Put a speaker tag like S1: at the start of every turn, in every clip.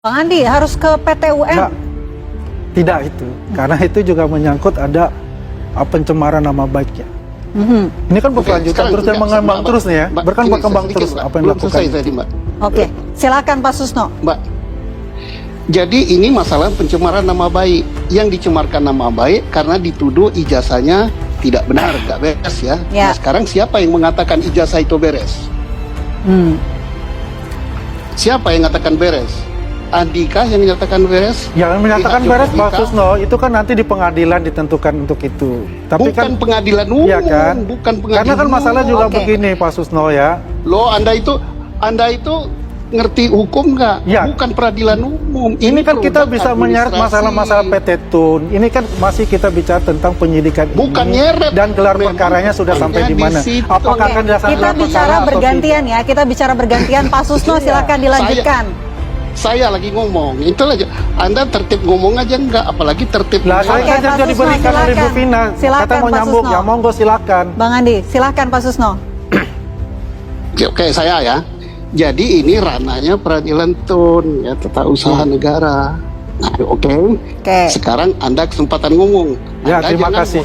S1: Bang Andi harus ke PT UN.
S2: Tidak itu, karena itu juga menyangkut ada pencemaran nama baiknya. Ini kan berkelanjutan terus dan mengembang terus nih ya, berkembang terus apa yang dilakukan.
S1: Oke, silakan Pak Susno.
S3: Mbak, jadi ini masalah pencemaran nama baik. Yang dicemarkan nama baik karena dituduh ijazahnya tidak benar, nggak beres ya. Nah, sekarang siapa yang mengatakan ijazah itu beres? Siapa yang mengatakan beres? Andika yang menyatakan beres?
S2: Yang menyatakan beres Pak Susno itu kan nanti di pengadilan ditentukan untuk itu. Tapi
S3: bukan
S2: kan
S3: pengadilan umum,
S2: iya kan?
S3: Bukan pengadilan.
S2: Karena kan masalah juga begini Pak Susno ya.
S3: Loh, Anda itu ngerti hukum nggak?
S2: Ya.
S3: Bukan peradilan umum.
S2: Ini kan kita bisa menyeret masalah-masalah PT Tun. Ini kan masih kita bicara tentang penyidikan
S3: bukan
S2: ini
S3: nyeret.
S2: Dan gelar perkaranya sudah sampai di mana? Apakah akan dasar
S1: kita bicara bergantian ya? Kita bicara bergantian. Pak Susno silakan dilanjutkan.
S3: Saya lagi ngomong, itu aja. Anda tertib ngomong aja enggak, apalagi tertib.
S2: Lah, saya kan jadi diberikan oleh Bu Vina. Kata mau nyambung, ya monggo silakan.
S1: Bang Andi, silakan Pak Susno.
S3: Oke, saya ya. Jadi ini ranahnya peradilan Tun, ya, tata usaha negara. Nah, oke. Sekarang Anda kesempatan ngomong.
S2: Ya,
S3: Anda
S2: terima kasih.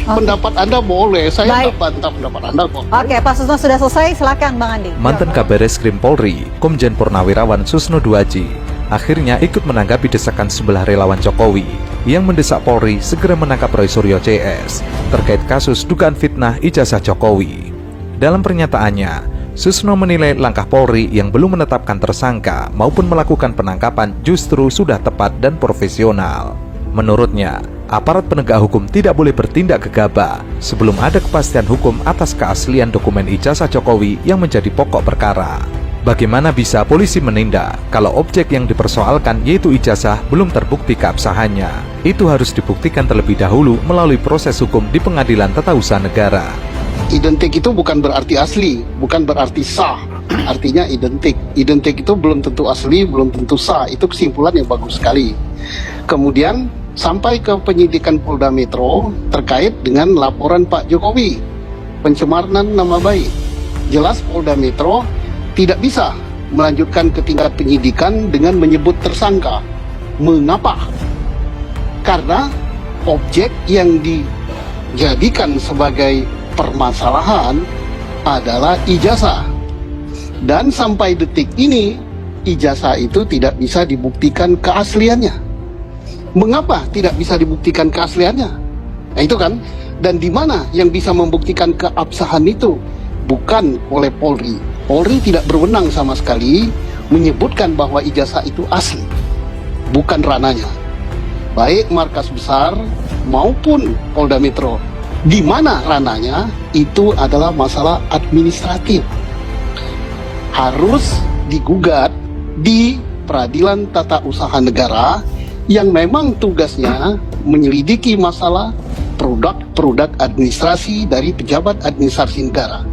S3: Pendapat Anda boleh, saya nggak bantah pendapat Anda kok.
S1: Oke, Pak Susno sudah selesai, silakan Bang Andi.
S4: Mantan Kabareskrim Polri, Komjen Purnawirawan Susno Duaji, akhirnya ikut menanggapi desakan sebelah relawan Jokowi yang mendesak Polri segera menangkap Roy Suryo CS terkait kasus dugaan fitnah ijazah Jokowi. Dalam pernyataannya, Susno menilai langkah Polri yang belum menetapkan tersangka maupun melakukan penangkapan justru sudah tepat dan profesional. Menurutnya, aparat penegak hukum tidak boleh bertindak gegabah sebelum ada kepastian hukum atas keaslian dokumen ijazah Jokowi yang menjadi pokok perkara. Bagaimana bisa polisi menindak kalau objek yang dipersoalkan yaitu ijazah belum terbukti keabsahannya? Itu harus dibuktikan terlebih dahulu melalui proses hukum di Pengadilan Tata Usaha Negara.
S3: Identik itu bukan berarti asli, bukan berarti sah. Artinya identik. Identik itu belum tentu asli, belum tentu sah. Itu kesimpulan yang bagus sekali. Kemudian sampai ke penyidikan Polda Metro terkait dengan laporan Pak Jokowi, pencemaran nama baik. Jelas Polda Metro tidak bisa melanjutkan ke tingkat penyidikan dengan menyebut tersangka. Mengapa? Karena objek yang dijadikan sebagai permasalahan adalah ijazah, dan sampai detik ini ijazah itu tidak bisa dibuktikan keasliannya. Mengapa tidak bisa dibuktikan keasliannya? Nah itu kan, dan di mana yang bisa membuktikan keabsahan itu? Bukan oleh Polri. Polri tidak berwenang sama sekali menyebutkan bahwa ijazah itu asli, bukan ranahnya. Baik markas besar maupun Polda Metro. Di mana ranahnya itu adalah masalah administratif, harus digugat di Peradilan Tata Usaha Negara yang memang tugasnya menyelidiki masalah produk-produk administrasi dari pejabat administrasi negara.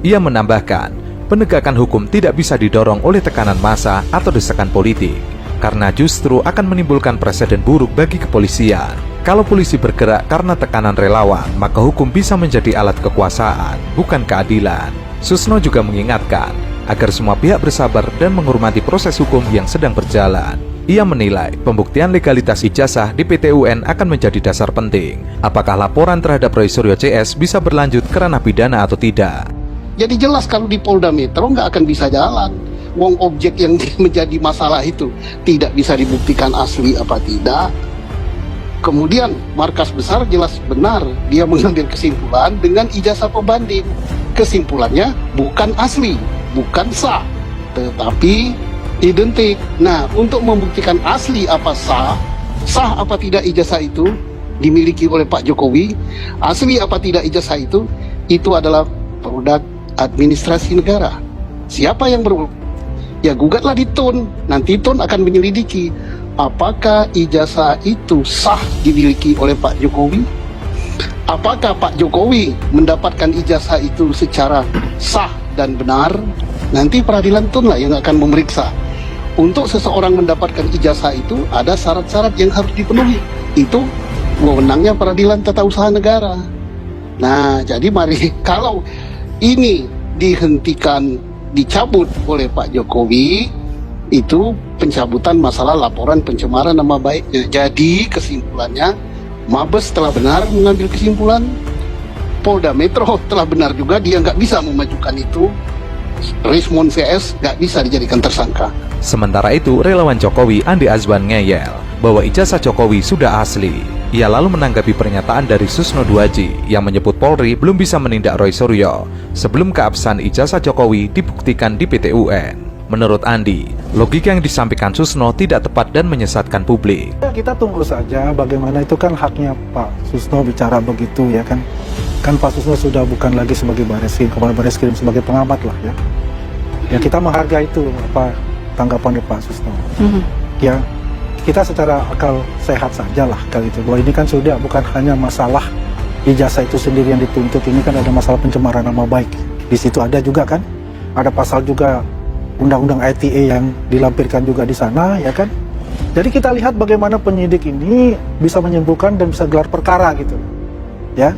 S4: Ia menambahkan, penegakan hukum tidak bisa didorong oleh tekanan massa atau desakan politik, karena justru akan menimbulkan preseden buruk bagi kepolisian. Kalau polisi bergerak karena tekanan relawan, maka hukum bisa menjadi alat kekuasaan, bukan keadilan. Susno juga mengingatkan agar semua pihak bersabar dan menghormati proses hukum yang sedang berjalan. Ia menilai pembuktian legalitas ijazah di PT UN akan menjadi dasar penting. Apakah laporan terhadap Roy Suryo CS bisa berlanjut ke ranah pidana atau tidak?
S3: Jadi jelas kalau di Polda Metro nggak akan bisa jalan. Wong objek yang menjadi masalah itu tidak bisa dibuktikan asli apa tidak. Kemudian markas besar jelas benar dia mengambil kesimpulan dengan ijazah pembanding. Kesimpulannya bukan asli, bukan sah, tetapi identik. Nah, untuk membuktikan asli apa sah apa tidak ijazah itu dimiliki oleh Pak Jokowi, asli apa tidak ijazah itu adalah produk administrasi negara. Siapa yang ya gugatlah di Tun. Nanti Tun akan menyelidiki apakah ijazah itu sah dimiliki oleh Pak Jokowi. Apakah Pak Jokowi mendapatkan ijazah itu secara sah dan benar? Nanti peradilan Tun lah yang akan memeriksa. Untuk seseorang mendapatkan ijazah itu ada syarat-syarat yang harus dipenuhi. Itu wewenangnya peradilan tata usaha negara. Nah, jadi mari kalau ini dihentikan, dicabut oleh Pak Jokowi, itu pencabutan masalah laporan pencemaran nama baiknya. Jadi kesimpulannya, Mabes telah benar mengambil kesimpulan, Polda Metro telah benar juga, dia nggak bisa memajukan itu, Rismon CS nggak bisa dijadikan tersangka.
S4: Sementara itu, relawan Jokowi Andi Azwan ngeyel bahwa ijazah Jokowi sudah asli. Ia lalu menanggapi pernyataan dari Susno Duaji yang menyebut Polri belum bisa menindak Roy Suryo sebelum keabsahan ijazah Jokowi dibuktikan di PT UN. Menurut Andi, logika yang disampaikan Susno tidak tepat dan menyesatkan publik.
S2: Ya, kita tunggu saja bagaimana, itu kan haknya Pak Susno bicara begitu ya kan. Kan Pak Susno sudah bukan lagi sebagai Bareskrim, Kepala Bareskrim, sebagai pengamat lah ya. Ya kita menghargai itu apa tanggapan dari Pak Susno. Ya kita secara akal sehat saja lah kali itu, bahwa ini kan sudah bukan hanya masalah ijazah itu sendiri yang dituntut, ini kan ada masalah pencemaran nama baik. Di situ ada juga kan, ada pasal juga undang-undang ITE yang dilampirkan juga di sana ya kan. Jadi kita lihat bagaimana penyidik ini bisa menyimpulkan dan bisa gelar perkara gitu ya.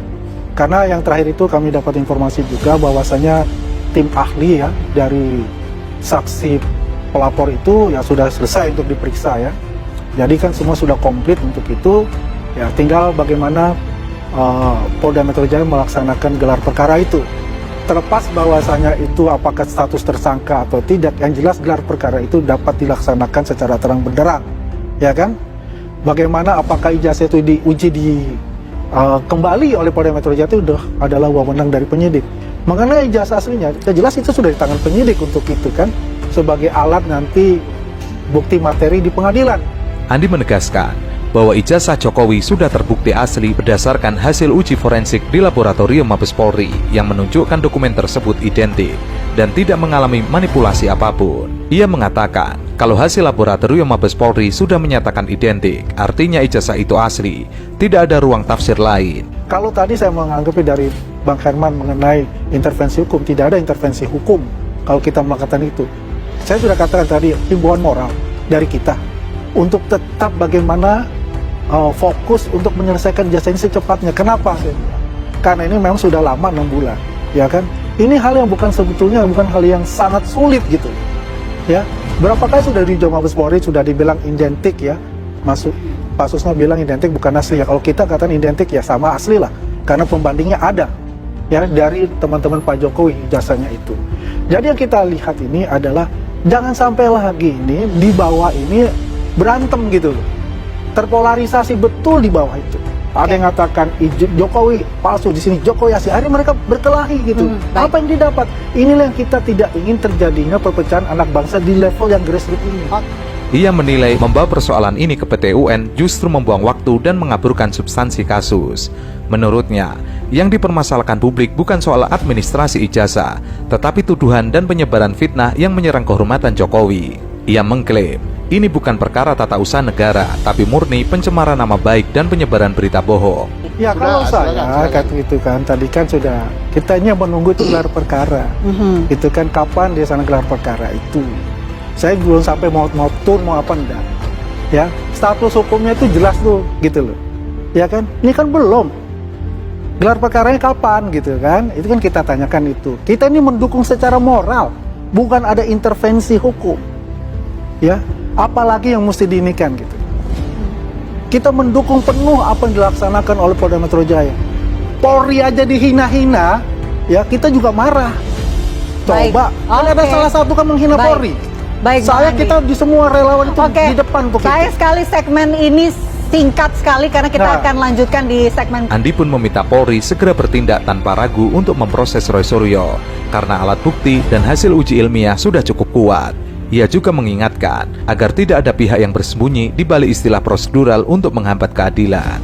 S2: Karena yang terakhir itu kami dapat informasi juga bahwasanya tim ahli ya dari saksi pelapor itu ya sudah selesai untuk diperiksa ya. Jadi kan semua sudah komplit untuk itu, ya tinggal bagaimana Polda Metro Jaya melaksanakan gelar perkara itu. Terlepas bahwasanya itu apakah status tersangka atau tidak, yang jelas gelar perkara itu dapat dilaksanakan secara terang benderang, ya kan? Bagaimana apakah ijazah itu diuji kembali oleh Polda Metro Jaya itu adalah wewenang dari penyidik. Mengenai ijazah aslinya, ya jelas itu sudah di tangan penyidik untuk itu kan, sebagai alat nanti bukti materi di pengadilan.
S4: Andi menegaskan bahwa ijazah Jokowi sudah terbukti asli berdasarkan hasil uji forensik di laboratorium Mabes Polri yang menunjukkan dokumen tersebut identik dan tidak mengalami manipulasi apapun. Ia mengatakan kalau hasil laboratorium Mabes Polri sudah menyatakan identik, artinya ijazah itu asli, tidak ada ruang tafsir lain.
S2: Kalau tadi saya menganggap dari Bang Herman mengenai intervensi hukum, tidak ada intervensi hukum kalau kita melakukan itu. Saya sudah katakan tadi, himbauan moral dari kita untuk tetap bagaimana fokus untuk menyelesaikan ijazah ini secepatnya. Kenapa? Karena ini memang sudah lama, 6 bulan, ya kan? Ini hal yang sebetulnya bukan hal yang sangat sulit gitu, ya. Berapa kali sudah di Mabes Polri sudah dibilang identik ya, Pak Susno bilang identik bukan asli ya. Kalau kita katakan identik ya sama asli lah, karena pembandingnya ada, ya dari teman-teman Pak Jokowi ijazahnya itu. Jadi yang kita lihat ini adalah jangan sampai lagi ini di bawah ini berantem gitu, terpolarisasi betul di bawah itu. Ada yang mengatakan Jokowi palsu di sini, Jokowi asli. Akhirnya mereka berkelahi gitu. Apa yang didapat? Inilah yang kita tidak ingin terjadinya perpecahan anak bangsa di level yang grassroots ini.
S4: Ia menilai membawa persoalan ini ke PT UN justru membuang waktu dan mengaburkan substansi kasus. Menurutnya, yang dipermasalahkan publik bukan soal administrasi ijazah, tetapi tuduhan dan penyebaran fitnah yang menyerang kehormatan Jokowi. Ia mengklaim, ini bukan perkara tata usaha negara, tapi murni pencemaran nama baik dan penyebaran berita bohong.
S2: Ya kalau saya kata itu kan, tadi kan sudah, kita ini menunggu itu gelar perkara. Itu kan kapan dia sana gelar perkara itu. Saya belum sampai mau tur mau apa enggak. Ya, status hukumnya itu jelas tuh gitu loh. Ya kan? Ini kan belum. Gelar perkaranya kapan gitu kan? Itu kan kita tanyakan itu. Kita ini mendukung secara moral, bukan ada intervensi hukum. Ya, apalagi yang mesti diinikan gitu. Kita mendukung penuh apa yang dilaksanakan oleh Polda Metro Jaya. Polri aja dihina-hina, ya kita juga marah. Coba, ada salah satu kan menghina Polri.
S1: Baik,
S2: kita di semua relawan itu di depan untuk
S1: sayang sekali segmen ini singkat sekali karena kita akan lanjutkan di segmen.
S4: Andi pun meminta Polri segera bertindak tanpa ragu untuk memproses Roy Suryo karena alat bukti dan hasil uji ilmiah sudah cukup kuat. Ia juga mengingatkan agar tidak ada pihak yang bersembunyi di balik istilah prosedural untuk menghambat keadilan.